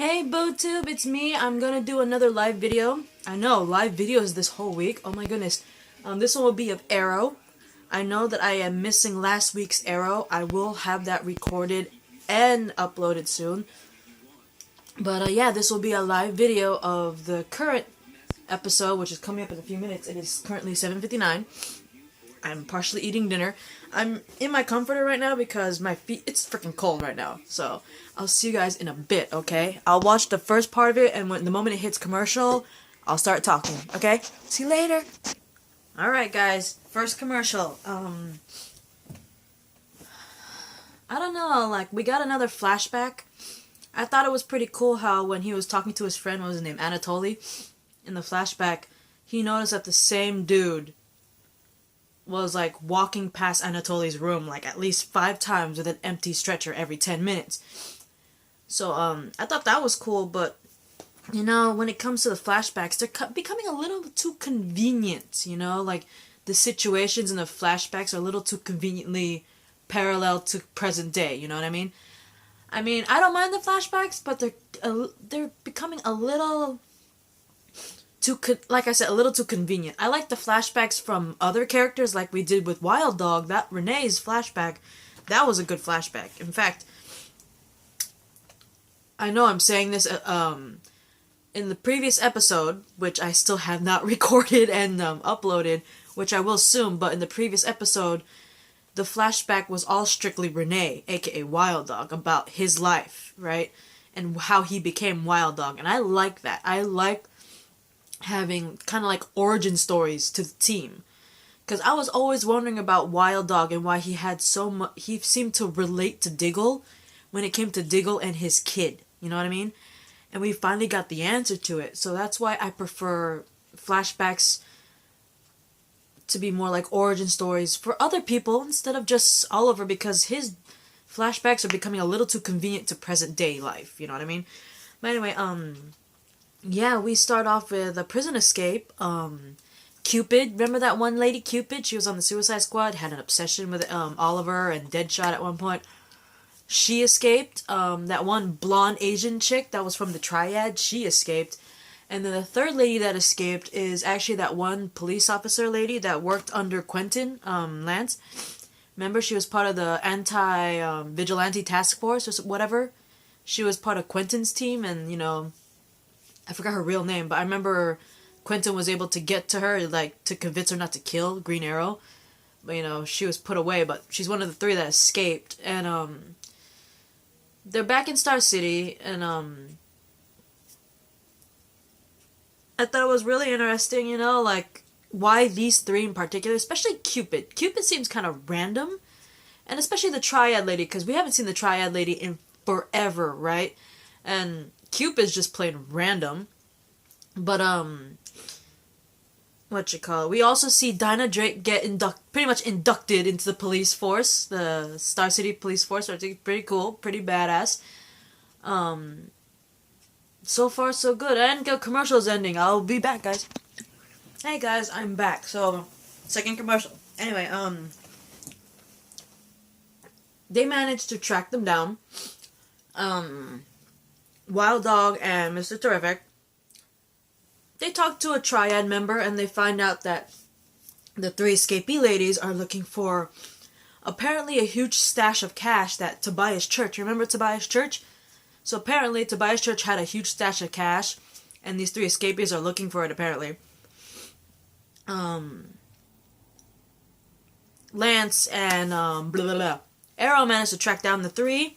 Hey BooTube, it's me. I'm gonna do another live video. I know, live videos this whole week. Oh my goodness. This one will be of Arrow. I know that I am missing last week's Arrow. I will have that recorded and uploaded soon. But yeah, this will be a live video of the current episode, which is coming up in a few minutes. It is currently 7:59. I'm partially eating dinner. I'm in my comforter right now because my feet, it's freaking cold right now. So, I'll see you guys in a bit, okay? I'll watch the first part of it, and when the moment it hits commercial, I'll start talking, okay? See you later! Alright guys, first commercial. I don't know, like, we got another flashback. I thought it was pretty cool how when he was talking to his friend, what was his name, Anatoly, in the flashback, he noticed that the same dude was like walking past Anatoly's room like at least 5 times with an empty stretcher every 10 minutes. So I thought that was cool, but you know, when it comes to the flashbacks, they're becoming a little too convenient, you know, like the situations in the flashbacks are a little too conveniently parallel to present day, you know what I mean? I don't mind the flashbacks, but they're becoming a little too, like I said, a little too convenient. I like the flashbacks from other characters, like we did with Wild Dog. That Renee's flashback, that was a good flashback. In fact, I know I'm saying this in the previous episode, which I still have not recorded and uploaded, which I will soon. But in the previous episode, the flashback was all strictly Renee, aka Wild Dog, about his life, right, and how he became Wild Dog, and I like that. I like having kind of like origin stories to the team, because I was always wondering about Wild Dog and why he had so much. He seemed to relate to Diggle when it came to Diggle and his kid. You know what I mean? And we finally got the answer to it. So that's why I prefer flashbacks to be more like origin stories for other people instead of just Oliver, because his flashbacks are becoming a little too convenient to present day life. You know what I mean? But anyway, yeah, we start off with a prison escape. Cupid, remember that one lady, Cupid? She was on the Suicide Squad, had an obsession with Oliver and Deadshot at one point. She escaped. That one blonde Asian chick that was from the Triad, she escaped. And then the third lady that escaped is actually that one police officer lady that worked under Quentin, Lance. Remember, she was part of the vigilante task force or whatever. She was part of Quentin's team, and, you know, I forgot her real name, but I remember Quentin was able to get to her, like, to convince her not to kill Green Arrow. But, you know, she was put away, but she's one of the 3 that escaped. And, they're back in Star City, and, I thought it was really interesting, you know, like, why these 3 in particular, especially Cupid. Cupid seems kind of random, and especially the Triad lady, because we haven't seen the Triad lady in forever, right? And Cupid's just plain random. But, we also see Dinah Drake get pretty much inducted into the police force, the Star City police force, which is pretty cool, pretty badass. So far so good, and the commercial's ending. I'll be back, guys. Hey guys, I'm back. So, second commercial. Anyway, they managed to track them down. Wild Dog and Mr. Terrific, they talk to a Triad member, and they find out that the 3 escapee ladies are looking for apparently a huge stash of cash that Tobias Church, remember Tobias Church? So apparently Tobias Church had a huge stash of cash, and these 3 escapees are looking for it apparently. Lance and Arrow managed to track down the 3.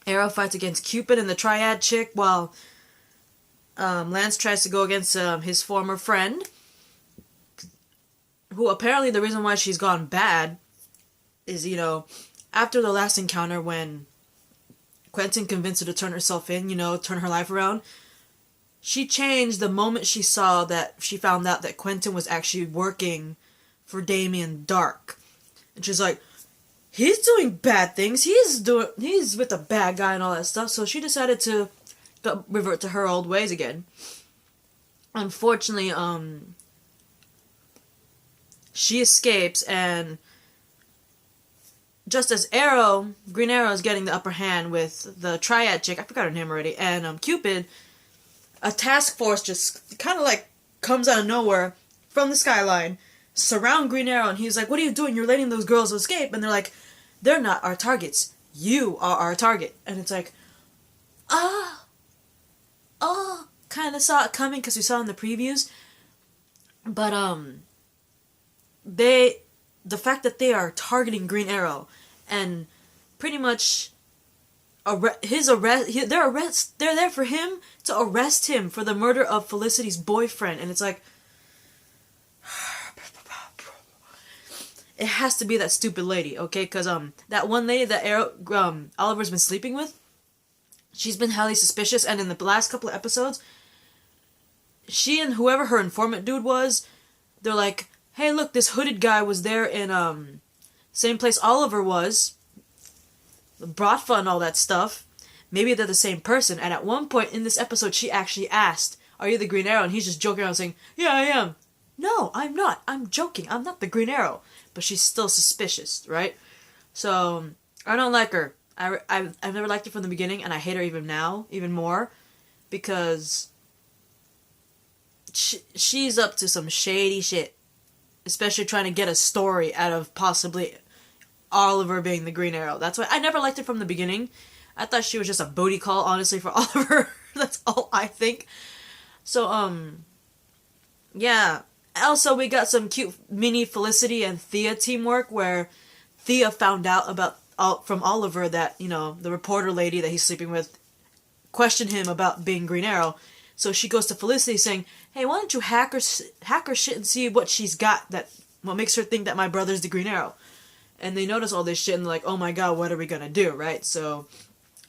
Arrow fights against Cupid and the Triad chick, while Lance tries to go against his former friend, who apparently the reason why she's gone bad is, you know, after the last encounter when Quentin convinced her to turn herself in, you know, turn her life around, she changed the moment she found out that Quentin was actually working for Damien Dark. And she's like, he's doing bad things, he's with a bad guy and all that stuff, so she decided to revert to her old ways again. Unfortunately, she escapes, and just as Green Arrow is getting the upper hand with the Triad chick, I forgot her name already, and Cupid, a task force just kind of like comes out of nowhere from the skyline, surround Green Arrow, and he's like, "What are you doing? You're letting those girls escape." And they're like, "They're not our targets. You are our target." And it's like, kind of saw it coming because we saw in the previews. But the fact that they are targeting Green Arrow and pretty much they're there for him to arrest him for the murder of Felicity's boyfriend, and it's like, it has to be that stupid lady, okay? Because that one lady that Oliver's been sleeping with, she's been highly suspicious, and in the last couple of episodes, she and whoever her informant dude was, they're like, "Hey, look, this hooded guy was there in same place Oliver was, Bratva and all that stuff. Maybe they're the same person." And at one point in this episode, she actually asked, "Are you the Green Arrow?" And he's just joking around saying, "Yeah, I am." "No, I'm not. I'm joking. I'm not the Green Arrow." But she's still suspicious, right? So, I don't like her. I've never liked her from the beginning, and I hate her even now, even more, because she's up to some shady shit. Especially trying to get a story out of possibly Oliver being the Green Arrow. That's why I never liked her from the beginning. I thought she was just a booty call, honestly, for Oliver. That's all I think. So, yeah. Also, we got some cute mini Felicity and Thea teamwork where Thea found out from Oliver that, you know, the reporter lady that he's sleeping with questioned him about being Green Arrow. So she goes to Felicity saying, "Hey, why don't you hack her shit and see what she's got what makes her think that my brother's the Green Arrow?" And they notice all this shit and they're like, "Oh my god, what are we gonna do?" Right? So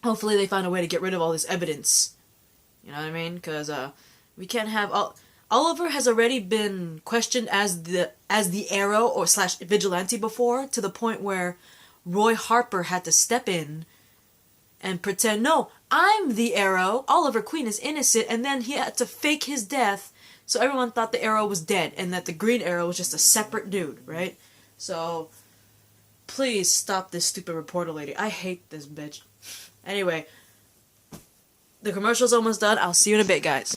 hopefully they find a way to get rid of all this evidence. You know what I mean? Because we can't have Oliver has already been questioned as the Arrow or / vigilante before, to the point where Roy Harper had to step in and pretend, "No, I'm the Arrow. Oliver Queen is innocent," and then he had to fake his death, so everyone thought the Arrow was dead and that the Green Arrow was just a separate dude, right? So, please stop this stupid reporter lady. I hate this bitch. Anyway, the commercial's almost done. I'll see you in a bit, guys.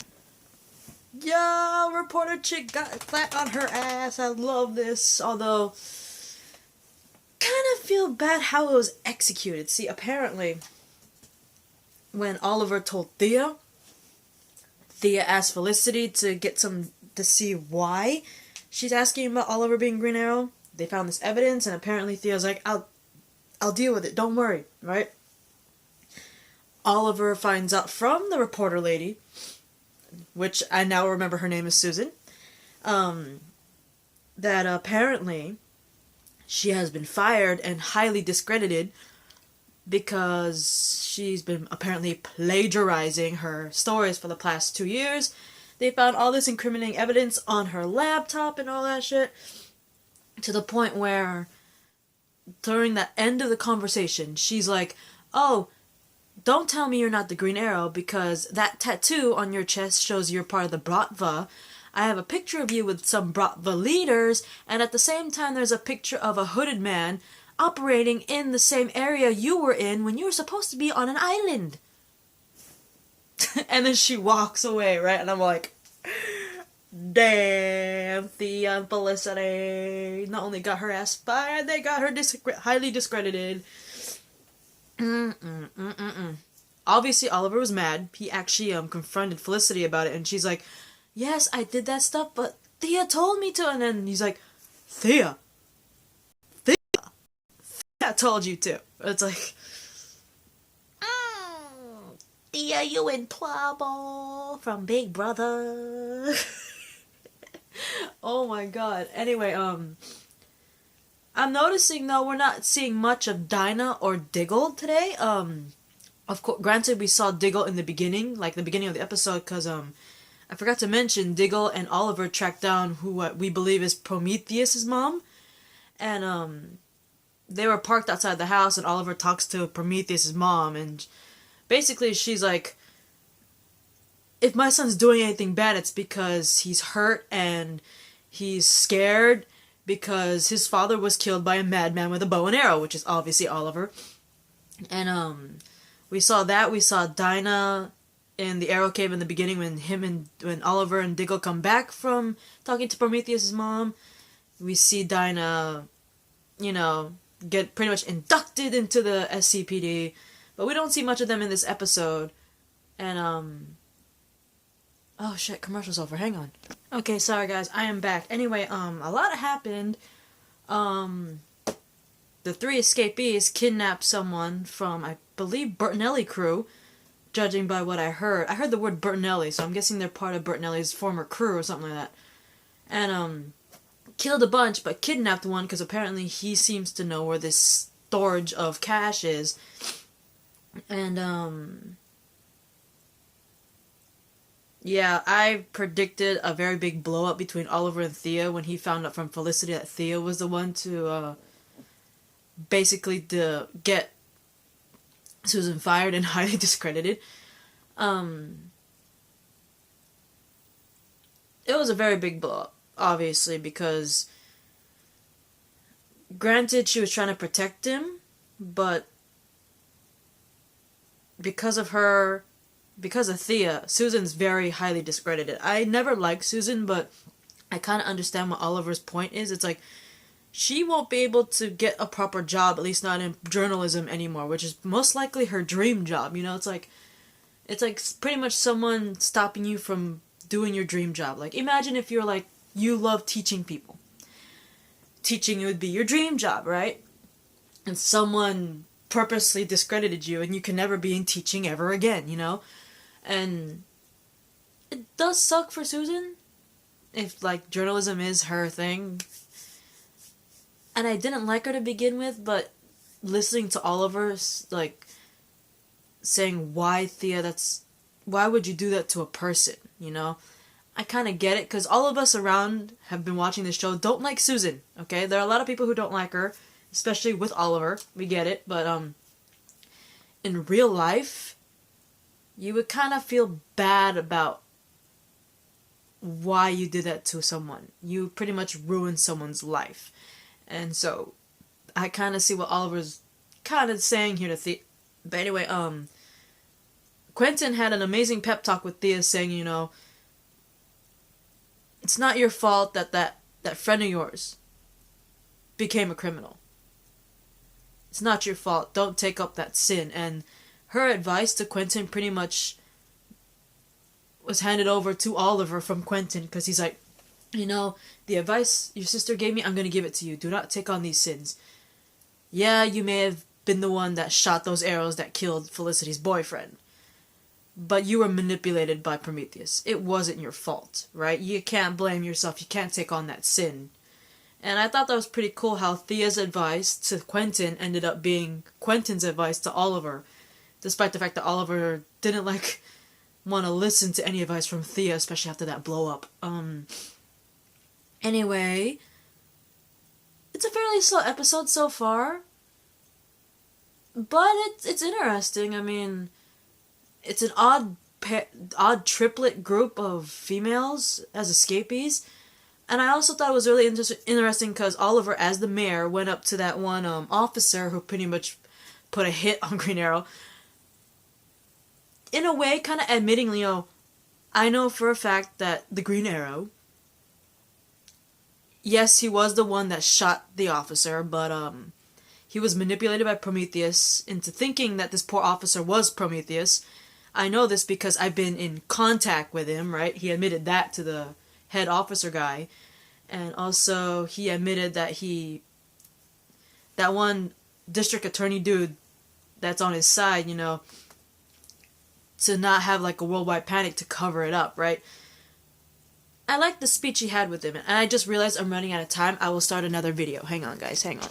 Yeah, reporter chick got flat on her ass. I love this, although kind of feel bad how it was executed. See, apparently, when Oliver told Thea asked Felicity to see why she's asking about Oliver being Green Arrow. They found this evidence, and apparently Thea's like, I'll deal with it, don't worry, right? Oliver finds out from the reporter lady, which I now remember her name is Susan, that apparently she has been fired and highly discredited because she's been apparently plagiarizing her stories for the past 2 years. They found all this incriminating evidence on her laptop and all that shit, to the point where during the end of the conversation, she's like, "Oh, don't tell me you're not the Green Arrow, because that tattoo on your chest shows you're part of the Bratva. I have a picture of you with some Bratva leaders, and at the same time there's a picture of a hooded man operating in the same area you were in when you were supposed to be on an island." And then she walks away, right? And I'm like, damn, Thea and Felicity not only got her ass fired, they got her highly discredited. Obviously, Oliver was mad. He actually confronted Felicity about it, and she's like, "Yes, I did that stuff, but Thea told me to." And then he's like, Thea told you to. It's like, Thea, you in trouble from Big Brother. Oh my god. Anyway, I'm noticing though we're not seeing much of Dinah or Diggle today. Of course, granted we saw Diggle in the beginning, like the beginning of the episode, because I forgot to mention Diggle and Oliver tracked down who we believe is Prometheus's mom, and they were parked outside the house, and Oliver talks to Prometheus's mom, and basically she's like, "If my son's doing anything bad, it's because he's hurt and he's scared, because his father was killed by a madman with a bow and arrow, which is obviously Oliver. And we saw that. We saw Dinah in the arrow cave in the beginning when Oliver and Diggle come back from talking to Prometheus' mom. We see Dinah, get pretty much inducted into the SCPD, but we don't see much of them in this episode. And oh shit, commercial's over. Hang on. Okay, sorry guys, I am back. Anyway, a lot happened. The three escapees kidnapped someone from, I believe, Bertinelli crew, judging by what I heard. I heard the word Bertinelli, so I'm guessing they're part of Bertinelli's former crew or something like that. And, killed a bunch, but kidnapped one, because apparently he seems to know where this storage of cash is. And, yeah, I predicted a very big blow-up between Oliver and Thea when he found out from Felicity that Thea was the one to, basically to get Susan fired and highly discredited. It was a very big blow-up, obviously, because granted she was trying to protect him, but because of Thea, Susan's very highly discredited. I never liked Susan, but I kind of understand what Oliver's point is. It's like, she won't be able to get a proper job, at least not in journalism anymore, which is most likely her dream job. It's like pretty much someone stopping you from doing your dream job. Like, imagine if you're like, you love teaching people. Teaching would be your dream job, right? And someone purposely discredited you and you can never be in teaching ever again, And it does suck for Susan if, like, journalism is her thing. And I didn't like her to begin with, but listening to Oliver, like, saying, why, Thea, why would you do that to a person, I kind of get it, because all of us around have been watching this show don't like Susan, okay? There are a lot of people who don't like her, especially with Oliver, we get it, but, in real life, you would kind of feel bad about why you did that to someone. You pretty much ruined someone's life. And so, I kind of see what Oliver's kind of saying here to Thea. But anyway, Quentin had an amazing pep talk with Thea saying, it's not your fault that friend of yours became a criminal. It's not your fault. Don't take up that sin. And her advice to Quentin pretty much was handed over to Oliver from Quentin, because he's like, the advice your sister gave me, I'm going to give it to you. Do not take on these sins. Yeah, you may have been the one that shot those arrows that killed Felicity's boyfriend. But you were manipulated by Prometheus. It wasn't your fault, right? You can't blame yourself. You can't take on that sin. And I thought that was pretty cool how Thea's advice to Quentin ended up being Quentin's advice to Oliver. Despite the fact that Oliver didn't, want to listen to any advice from Thea, especially after that blow-up. Anyway, it's a fairly slow episode so far, but it's interesting. I mean, it's an odd triplet group of females as escapees, and I also thought it was really interesting because Oliver, as the mayor, went up to that one officer who pretty much put a hit on Green Arrow, in a way, kind of admitting, I know for a fact that the Green Arrow, yes, he was the one that shot the officer, but he was manipulated by Prometheus into thinking that this poor officer was Prometheus. I know this because I've been in contact with him, right? He admitted that to the head officer guy. And also, he admitted that that one district attorney dude that's on his side, to not have, a worldwide panic to cover it up, right? I liked the speech he had with him, and I just realized I'm running out of time. I will start another video. Hang on, guys, hang on.